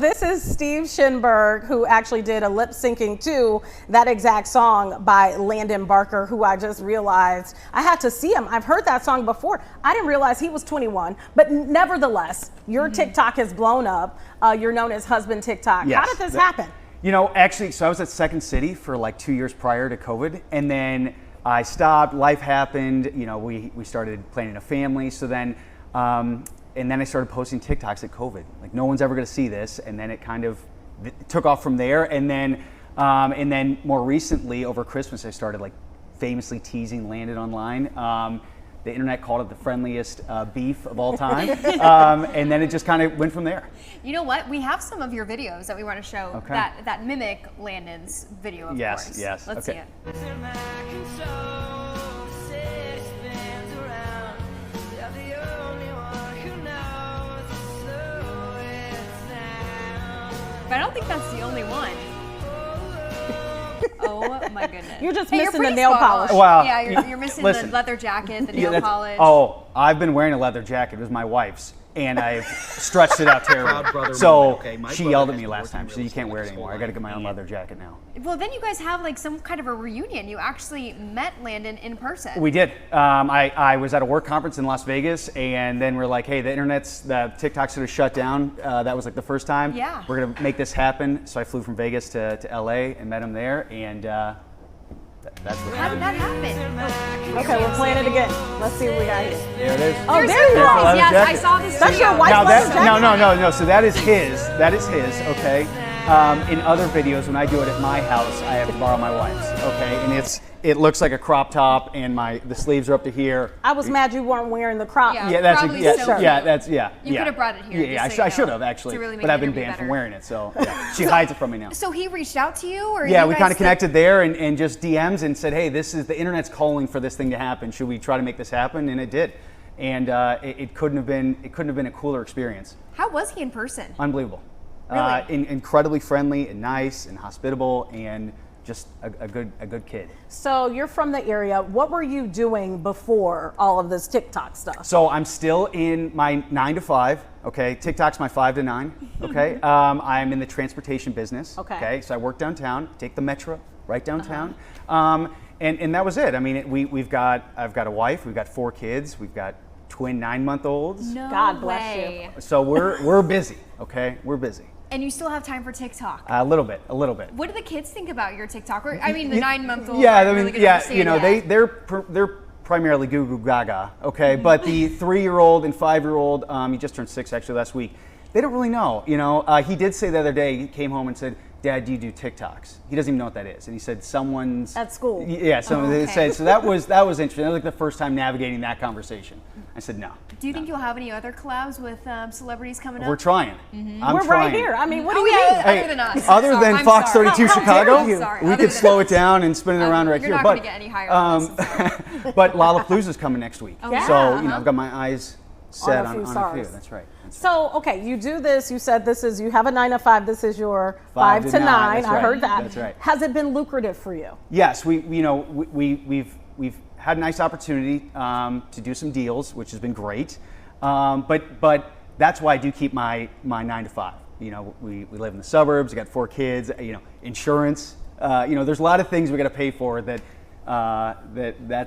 This is Steve Schinberg, who actually did a lip syncing to that exact song by Landon Barker, who I just realized I had to see him. I've heard that song before. I didn't realize he was 21, but nevertheless, your TikTok has blown up. You're known as Husband TikTok. Yes. How did this happen? You know, actually, so I was at Second City for like 2 years prior to COVID, and then I stopped, life happened, you know, we started planning a family, so then, and then I started posting TikToks at COVID. Like, no one's ever gonna see this, and then it kind of took off from there, and then more recently, over Christmas, I started like famously teasing Landon online. The internet called it the friendliest beef of all time, and then it just kind of went from there. You know what? We have some of your videos that we want to show that mimic Landon's video, of course. Yes, Let's see it. But I don't think that's the only one. Oh my goodness. You're just missing the nail polish. Wow. Yeah, you're missing the leather jacket, the nail polish. Oh, I've been wearing a leather jacket. It was my wife's, and I've stretched it out terribly. So she yelled at me last time. She said, "You can't wear it anymore. I got to get my own leather jacket now." Well, then you guys have like some kind of a reunion. You actually met Landon in person. We did. I was at a work conference in Las Vegas, and then we're like, hey, the TikTok sort of shut down. That was like the first time. Yeah. We're going to make this happen. So I flew from Vegas to LA and met him there, and that's what How did that happen? Okay, we'll plan it again. Let's see what we got here. There it is. Oh, there you are. Yes, jacket. I saw this That's video. your wife's leather jacket? No. So that is his. That is his. Okay. In other videos, when I do it at my house, I have to borrow my wife's. Okay, and it looks like a crop top, and the sleeves are up to here. I was mad you weren't wearing the crop. Yeah. Yeah, that's Probably yeah, so yeah, cute. that's yeah. You could have brought it here. Yeah, just so I you should know, have actually, to really make but I've the been interview banned from better. wearing it, so yeah. She hides it from me now. So he reached out to you, or Yeah, you we guys kind of connected there and just DMs and said, hey, the internet's calling for this thing to happen. Should we try to make this happen? And it did, and it couldn't have been a cooler experience. How was he in person? Unbelievable. Really? Incredibly friendly and nice and hospitable and just a good kid. So you're from the area. What were you doing before all of this TikTok stuff? So I'm still in my 9 to 5. Okay, TikTok's my 5 to 9. Okay, I'm in the transportation business. Okay. So I work downtown, take the metro right downtown, and that was it. I mean, I've got a wife, we've got 4 kids, we've got twin 9-month-olds. No God bless way. you. So we're busy. Okay, we're busy. And you still have time for TikTok. A little bit. What do the kids think about your TikTok? Or, I mean, the 9-month-old. Yeah, I mean, you know, they're primarily goo goo gaga, okay? But the 3-year-old and 5-year-old, he just turned 6 actually last week. They don't really know, you know. He did say the other day, he came home and said, Dad, do you do TikToks? He doesn't even know what that is. And he said someone's At school. Yeah, someone said, so that was interesting. That was like the first time navigating that conversation. I said no. Do you think you'll have any other collabs with celebrities coming up? We're trying. We're right here. I mean, what do you mean? Other than us. Other Sorry, than I'm Fox sorry. 32 How Chicago, dare you. Sorry, we other could than slow us. it down and spin it around right You're here. not But gonna get any higher than us. but Lollapalooza's coming next week. Yeah. So you know, I've got my eyes set On a few on a stars. few. That's right. So, okay, you do this. You said you have a 9 to 5. This is your 5 to 9. That's I right. heard that. That's right. Has it been lucrative for you? Yes, we've had a nice opportunity to do some deals, which has been great. But that's why I do keep my 9 to 5. You know, we live in the suburbs. I got 4 kids. You know, insurance. You know, there's a lot of things we got to pay for that's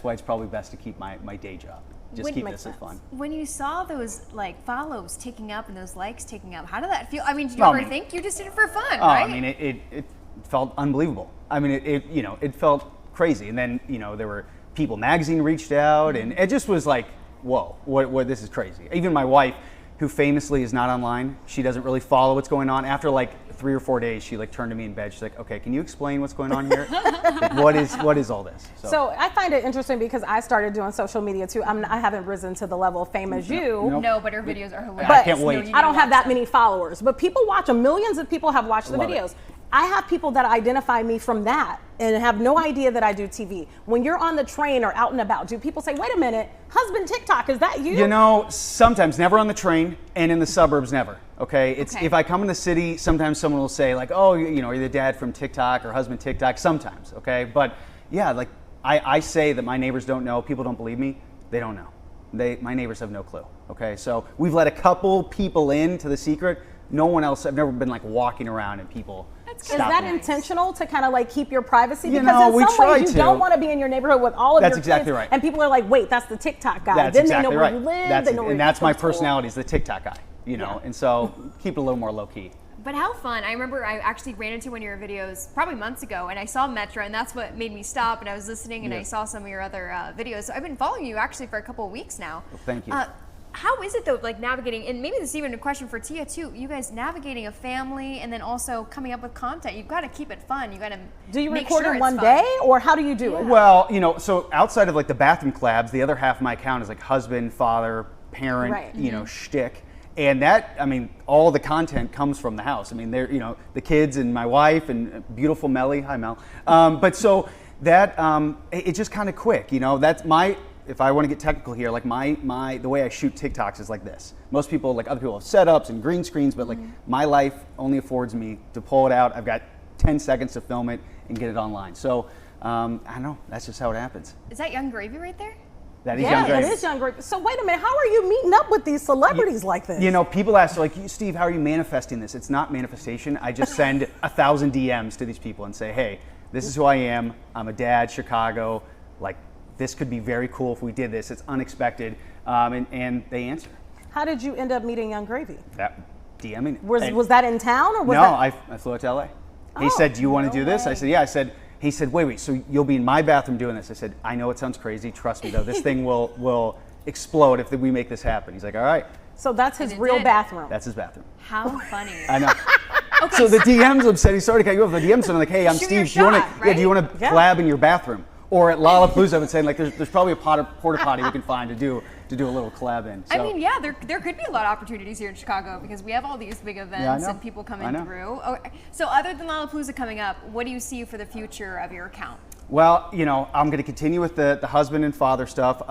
why it's probably best to keep my day job. Just keep this as fun. When you saw those like follows ticking up and those likes ticking up, how did that feel? I mean, did you ever think you just did it for fun, right? I mean, it felt unbelievable. I mean, it felt crazy. And then, you know, there were People Magazine reached out, and it just was like, whoa, what this is crazy. Even my wife, who famously is not online, she doesn't really follow what's going on. After like 3 or 4 days, she like turned to me in bed. She's like, okay, can you explain what's going on here? Like, what is all this? So I find it interesting because I started doing social media too. I haven't risen to the level of fame as you. Nope. No, but her videos are hilarious. I can't wait. I don't have that many followers, but people watch them. Millions of people have watched the Love it. videos. I have people that identify me from that and have no idea that I do TV. When you're on the train or out and about, do people say, wait a minute, husband TikTok, is that you? You know, sometimes, never on the train, and in the suburbs, never. Okay, if I come in the city, sometimes someone will say like, oh, you know, are you the dad from TikTok or husband TikTok? Sometimes, okay, but yeah, like I say that my neighbors don't know. People don't believe me. They don't know. My neighbors have no clue. Okay, so we've let a couple people into the secret. no one else. I've never been like walking around and people. Is that intentional to kind of like keep your privacy? You Because know, in we some try ways you to. don't want to be in your neighborhood with all of That's your exactly kids, right. and people are like, "Wait, that's the TikTok guy." That's Then exactly they know right. where you live. That's they know where and you that's my go to school. personality is the TikTok guy, you know. And so keep it a little more low key. But how fun. I remember I actually ran into one of your videos probably months ago, and I saw Metro, and that's what made me stop, and I was listening, and I saw some of your other videos. So I've been following you actually for a couple of weeks now. Well, thank you. How is it though, like navigating, and maybe this is even a question for Tia too, you guys navigating a family and then also coming up with content. You've got to keep it fun. You got to Do you make record sure in it's one fun. day, or how do you do it? Well, you know, so outside of like the bathroom collabs, the other half of my account is like husband, father, parent, Right. you know, shtick. And that, I mean, all the content comes from the house. I mean, they're, you know, the kids and my wife and beautiful Melly. Hi, Mel. But so that, it's just kind of quick, you know, that's my, if I want to get technical here, like the way I shoot TikToks is like this. Most people, like other people have setups and green screens, but like my life only affords me to pull it out. I've got 10 seconds to film it and get it online. So, I don't know, that's just how it happens. Is that Young Gravy right there? That is Young Yeah, Gravy. it is Young Gravy. So wait a minute, how are you meeting up with these celebrities like this? You know, people ask, like, Steve, how are you manifesting this? It's not manifestation. I just send 1,000 DMs to these people and say, hey, this is who I am. I'm a dad, Chicago. Like, this could be very cool if we did this. It's unexpected. And they answer. How did you end up meeting Young Gravy? That DMing. Was that in town or was No, that? I flew out to LA. He Oh, said, do you want to no do this? I way. said, yeah. He said, wait, so you'll be in my bathroom doing this. I said, I know it sounds crazy. Trust me, though. This thing will explode if we make this happen. He's like, all right. So that's his And it real did. bathroom. That's his bathroom. How funny. I know. So the DMs I'm saying, sorry to cut you off. The DMs are like, hey, I'm Shoot Steve. your Do you want shot, to? Yeah, do you right? want to Yeah. collab in your bathroom? Or at Lollapalooza, I've been saying like, there's probably a porta potty we can find to do a little collab in. So, I mean, yeah, there could be a lot of opportunities here in Chicago because we have all these big events know. and people I coming know. through. Oh, so other than Lollapalooza coming up, what do you see for the future of your account? Well, you know, I'm going to continue with the husband and father stuff.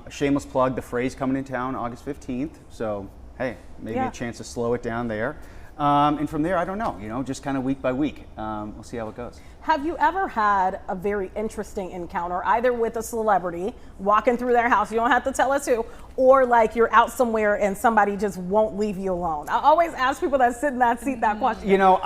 Shameless plug, The Fray's coming in town August 15th. So, hey, maybe Yeah. a chance to slow it down there. And from there, I don't know, you know, just kind of week by week. We'll see how it goes. Have you ever had a very interesting encounter, either with a celebrity walking through their house, you don't have to tell us who, or like you're out somewhere and somebody just won't leave you alone? I always ask people that sit in that seat that question. You know,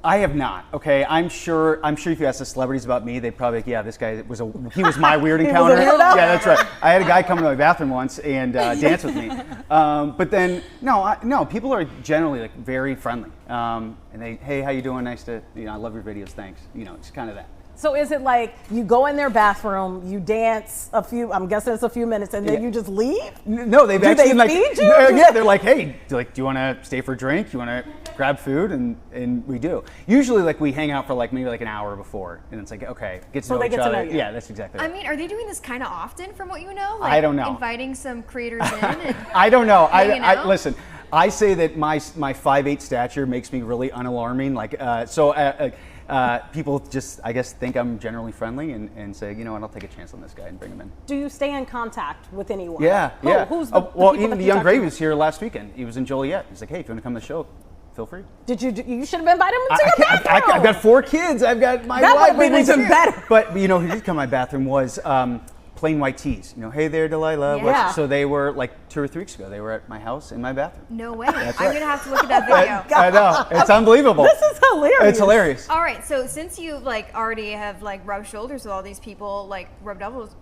I have not. Okay, I'm sure if you ask the celebrities about me, they'd probably, yeah, this guy he was my weird He was a encounter. weirdo? Yeah, that's right. I had a guy come to my bathroom once and dance with me. But then no, people are generally like very friendly. And they, hey, how you doing? Nice to, you know, I love your videos. Thanks. You know, it's kind of that. So is it like you go in their bathroom, you dance I'm guessing it's a few minutes, and then Yeah. you just leave? No, they've Do actually they like, feed you? yeah, they're like, hey, do you want to stay for a drink? You want to grab food? And we do. Usually, like we hang out for like maybe like an hour before, and it's like, okay, get to So know they each get to other. know you. Yeah, that's exactly right. I mean, are they doing this kind of often from what you know? I don't know. Inviting some creators in? And I don't know. hanging I out? listen. I say that my 5'8" stature makes me really unalarming. Like people just, I guess, think I'm generally friendly and say, you know what, I'll take a chance on this guy and bring him in. Do you stay in contact with anyone? Yeah, Who? yeah. Who's the well, people even that the you Young talk Gravy to? was here last weekend. He was in Joliet. He's like, hey, if you want to come to the show, feel free. You should have invited him to your bathroom. I've got 4 kids. I've got my That wife. would've been even better. But you know, who did come to my bathroom was plain white tees. You know, hey there, Delilah. Yeah. So they were like 2 or 3 weeks ago. They were at my house in my bathroom. No way. That's I'm right. going to have to look at that video. I know. It's unbelievable. This is hilarious. It's hilarious. All right, so since you like already have like rubbed shoulders with all these people, like rubbed elbows,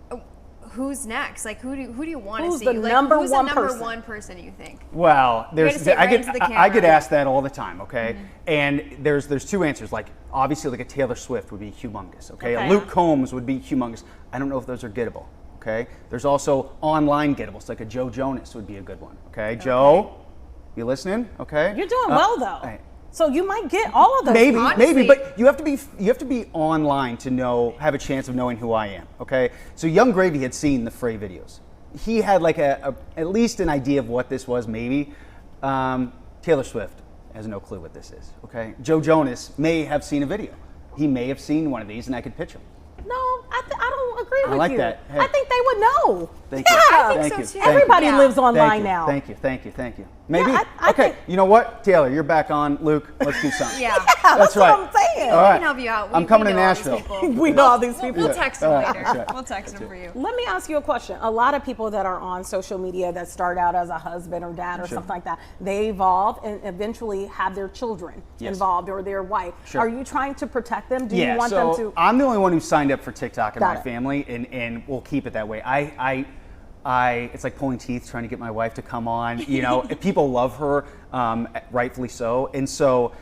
who's next? Like who do you want to Who's see? the Like, number who's one the number person? one person you think? Well, gotta say it right into the I get camera. asked that all the time, okay? And there's 2 answers. Like obviously, like a Taylor Swift would be humongous, okay? Okay. A Luke Combs would be humongous. I don't know if those are gettable, okay? There's also online gettables, like a Joe Jonas would be a good one, okay? Joe, you listening? Okay. You're doing well though. hey. So you might get all of those. Maybe, Honestly. but you have to be online to have a chance of knowing who I am. Okay, so Young Gravy had seen the Fray videos. He had like at least an idea of what this was. Maybe Taylor Swift has no clue what this is. Okay, Joe Jonas may have seen a video. He may have seen one of these, and I could pitch him. No, I don't agree with like you. that. Hey. I think they would know. Thank you. I think Thank so you. too. Thank you. Everybody Yeah. lives Thank online you. now. Thank you. Thank you. Thank you. Maybe. I Okay. think- You know what, Taylor? You're back on. Luke, let's do something. Yeah. That's right. what I'm saying. All We right. can help you out. I'm We coming to know all these Nashville. people. We know all these people. We'll text them All right. later. That's right. We'll text them for you. Let me ask you a question. A lot of people that are on social media that start out as a husband or dad or something like that, they evolve and eventually have their children involved or their wife. Sure. Are you trying to protect them? Do Yeah, you want so them to? I'm the only one who signed up for TikTok in Got my it. family, and we'll keep it that way. It's like pulling teeth trying to get my wife to come on. You know, people love her, rightfully so, and so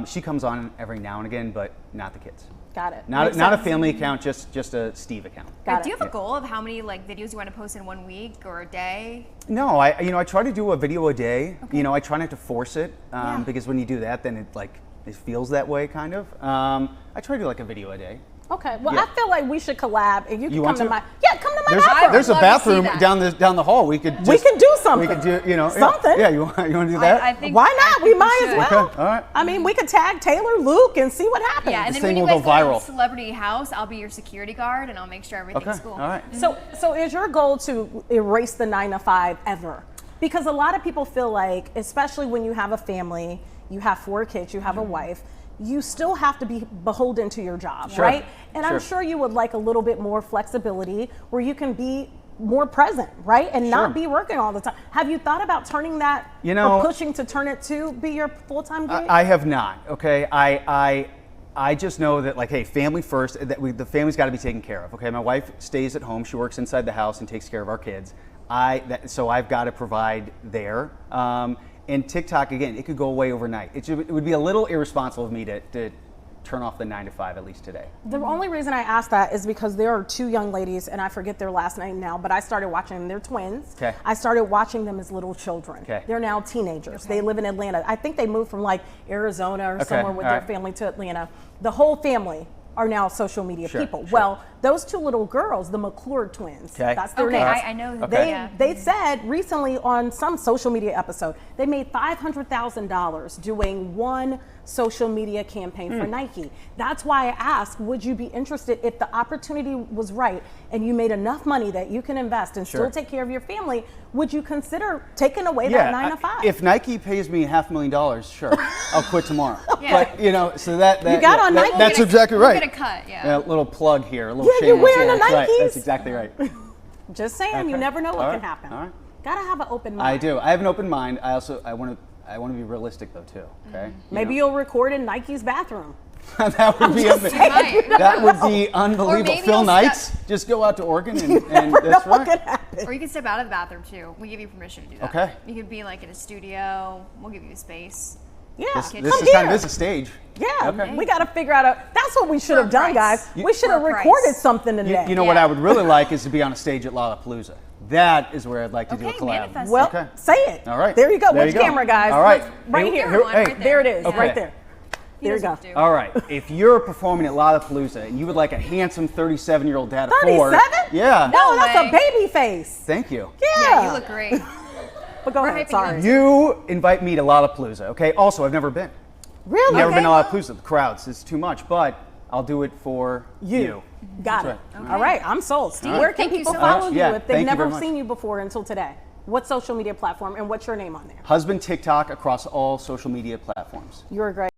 she comes on every now and again, but not the kids. Got it. Not Makes a sense. family account, just a Steve account. Got Do you it. have a goal of how many like videos you want to post in 1 week or a day? No, I try to do a video a day. You know, I try not to force it because when you do that, then it feels that way kind of. I try to do like a video a day. Okay. Well, Yeah. I feel like we should collab, and you can You come want to to? my come to my There's bathroom. there's a I'd love to see bathroom that. down the hall. We could We can do We something. could do Something. Yeah, you want to do that? I think. Why I not? think We might as should. well. Okay, all right. I mean, we could tag Taylor, Luke, and see what happens. Yeah, and This then when thing you will guys go go viral. to Celebrity House, I'll be your security guard, and I'll make sure everything's Okay, cool. all right. So is your goal to erase the 9 to 5 ever? Because a lot of people feel like, especially when you have a family, you have 4 kids, you have a wife, you still have to be beholden to your job, Sure. right? And I'm Sure. sure you would like a little bit more flexibility where you can be more present, right? And not Sure. be working all the time. Have you thought about turning that or pushing to turn it to be your full-time gig? I have not. Okay, I just know that, like, hey, family first. That the family's got to be taken care of. Okay, my wife stays at home. She works inside the house and takes care of our kids. So I've got to provide there. And TikTok, again, it could go away overnight. It would be a little irresponsible of me to turn off the 9 to 5 at least today. The only reason I asked that is because there are 2 young ladies, and I forget their last name now, but I started watching them. They're twins. Okay. I started watching them as little children. Okay. They're now teenagers. They live in Atlanta. I think they moved from like Arizona or somewhere with all their right. family to Atlanta. The whole family are now social media Sure, people. sure. Well, those 2 little girls, the McClure twins, Okay. that's their Okay, name. I know who They said recently on some social media episode, they made $500,000 doing one social media campaign for Nike. That's why I asked, would you be interested if the opportunity was right and you made enough money that you can invest and Sure. still take care of your family? Would you consider taking away that 9 to 5? If Nike pays me $500,000, sure, I'll quit tomorrow. Yeah. But so that You got on Nike? That's We'll exactly We'll right. get a cut, yeah. Yeah, a little plug here, a little Yeah, you're shameless. wearing the That's right. Nikes. That's exactly right. Just saying, you Okay. never know what All can right. happen. All right. Gotta have an open mind. I do. I have an open mind. I want to be realistic though too. Okay. You Maybe know? you'll record in Nike's bathroom. that would be just amazing. saying. That would be unbelievable. maybe Phil you'll Knights, just go out to Oregon and Never that's know what right. can happen. Or you can step out of the bathroom too. We give you permission to do that. Okay. You could be like in a studio. We'll give you space. Yeah, This come is here. kind of this is a stage. Yeah, Okay. we got to figure out that's what we should have For a done, price. guys. We should have For a price. recorded something today. You know what Yeah. I would really like is to be on a stage at Lollapalooza. That is where I'd like to do a Okay, collab. manifest Well, Okay. say it. All right. There you go. There Which you go. camera, guys? All right. Right Here- here. here- One hey. right There it is, Okay. right there. He There you knows go. what to do. All right. If you're performing at Lollapalooza and you would like a handsome 37-year-old dad of 4. 37? Yeah. No, that's way. a baby face. Thank you. Yeah. Yeah, you look great. But go We're ahead. hyping you up. Sorry. You invite me to Lollapalooza, okay? Also, I've never been. Really? Never Okay. been to Lollapalooza. The crowds is too much, but I'll do it for you. Got it. That's All right. I'm sold. Steve, Where can thank you people so follow much. you Yeah, if they've thank you never very much. seen you before until today? What social media platform and what's your name on there? Husband TikTok across all social media platforms. You're great.